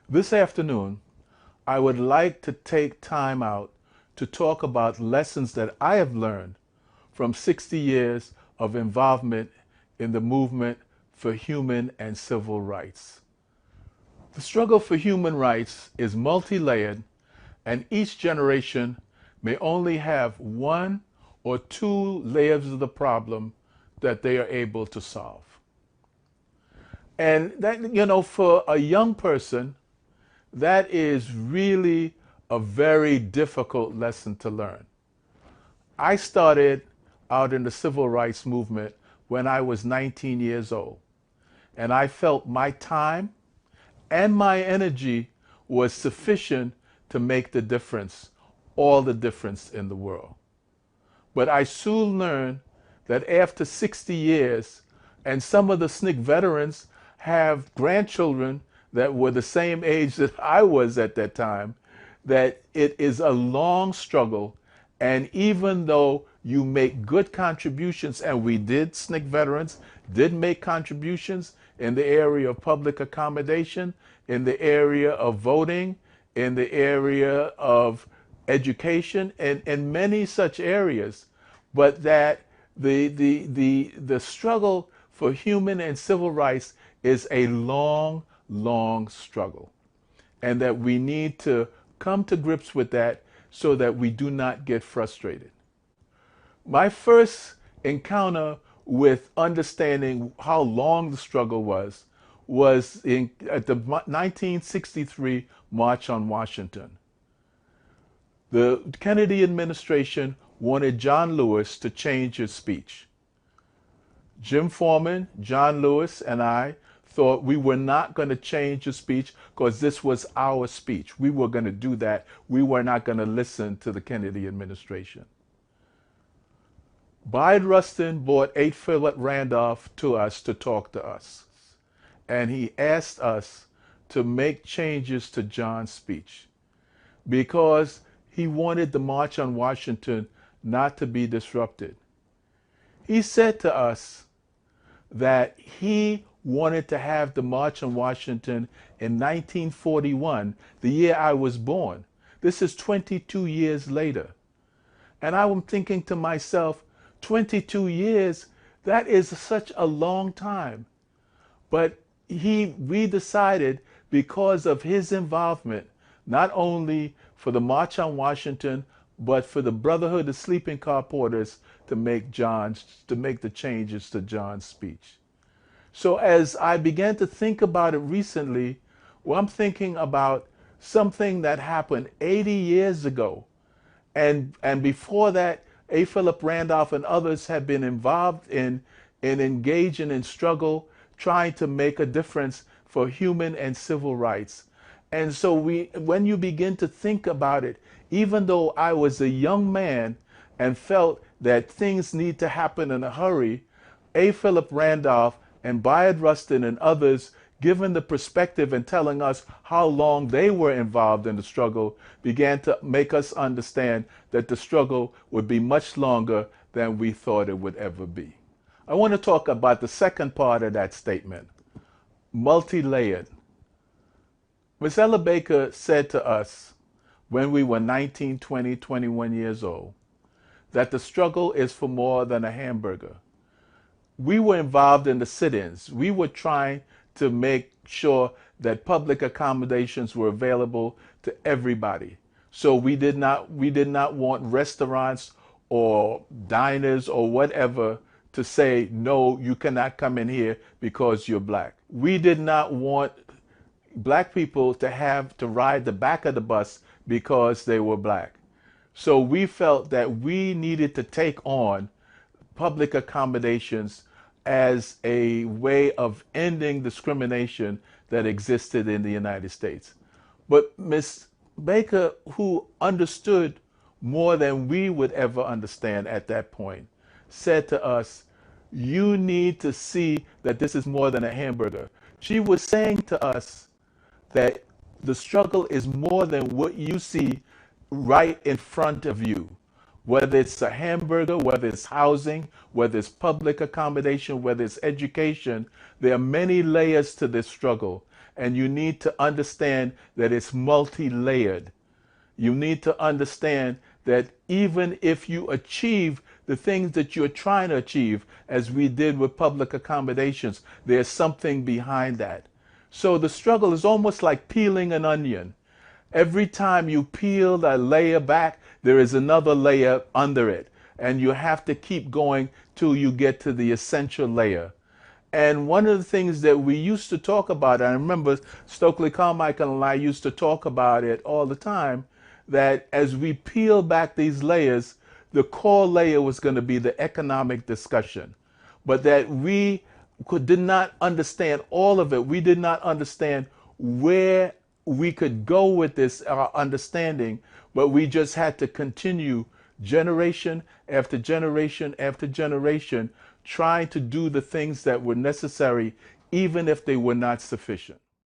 This afternoon, I would like to take time out to talk about lessons that I have learned from 60 years of involvement in the movement for human and civil rights. The struggle for human rights is multi-layered, and each generation may only have one or two layers of the problem that they are able to solve. And that, for a young person, that is really a very difficult lesson to learn. I started out in the civil rights movement when I was 19 years old, and I felt my time and my energy was sufficient to make the difference, all the difference in the world. But I soon learned that after 60 years, and some of the SNCC veterans have grandchildren that were the same age that I was at that time, that it is a long struggle. And even though you make good contributions, and we did, SNCC veterans did make contributions in the area of public accommodation, in the area of voting, in the area of education, and in many such areas, but that the struggle for human and civil rights is a long, long struggle, and that we need to come to grips with that so that we do not get frustrated. My first encounter with understanding how long the struggle was at the 1963 March on Washington. The Kennedy administration wanted John Lewis to change his speech. Jim Foreman, John Lewis, and I thought we were not going to change the speech because this was our speech. We were going to do that. We were not going to listen to the Kennedy administration. Bayard Rustin brought A. Philip Randolph to us to talk to us. And he asked us to make changes to John's speech because he wanted the March on Washington not to be disrupted. He said to us that he wanted to have the March on Washington in 1941, the year I was born. This is 22 years later. And I'm thinking to myself, 22 years, that is such a long time. But we decided, because of his involvement, not only for the March on Washington, but for the Brotherhood of Sleeping Car Porters, to make the changes to John's speech. So as I began to think about it recently, well, I'm thinking about something that happened 80 years ago. And before that, A. Philip Randolph and others have been involved in engaging in struggle, trying to make a difference for human and civil rights. And so when you begin to think about it, even though I was a young man and felt that things need to happen in a hurry, A. Philip Randolph and Bayard Rustin and others, given the perspective and telling us how long they were involved in the struggle, began to make us understand that the struggle would be much longer than we thought it would ever be. I want to talk about the second part of that statement, multi-layered. Ms. Ella Baker said to us when we were 19, 20, 21 years old, that the struggle is for more than a hamburger. We were involved in the sit-ins. We were trying to make sure that public accommodations were available to everybody. So we did not want restaurants or diners or whatever to say, no, you cannot come in here because you're black. We did not want black people to have to ride the back of the bus because they were black. So we felt that we needed to take on public accommodations as a way of ending discrimination that existed in the United States. But Ms. Baker, who understood more than we would ever understand at that point, said to us, you need to see that this is more than a hamburger. She was saying to us that the struggle is more than what you see right in front of you. Whether it's a hamburger, whether it's housing, whether it's public accommodation, whether it's education, there are many layers to this struggle. and you need to understand that it's multi-layered. You need to understand that even if you achieve the things that you're trying to achieve, as we did with public accommodations, there's something behind that. So the struggle is almost like peeling an onion. Every time you peel a layer back, there is another layer under it. And you have to keep going till you get to the essential layer. And one of the things that we used to talk about, I remember Stokely Carmichael and I used to talk about it all the time, that as we peel back these layers, the core layer was going to be the economic discussion. But that we did not understand all of it. We did not understand where we could go with this understanding, but we just had to continue generation after generation after generation trying to do the things that were necessary, even if they were not sufficient.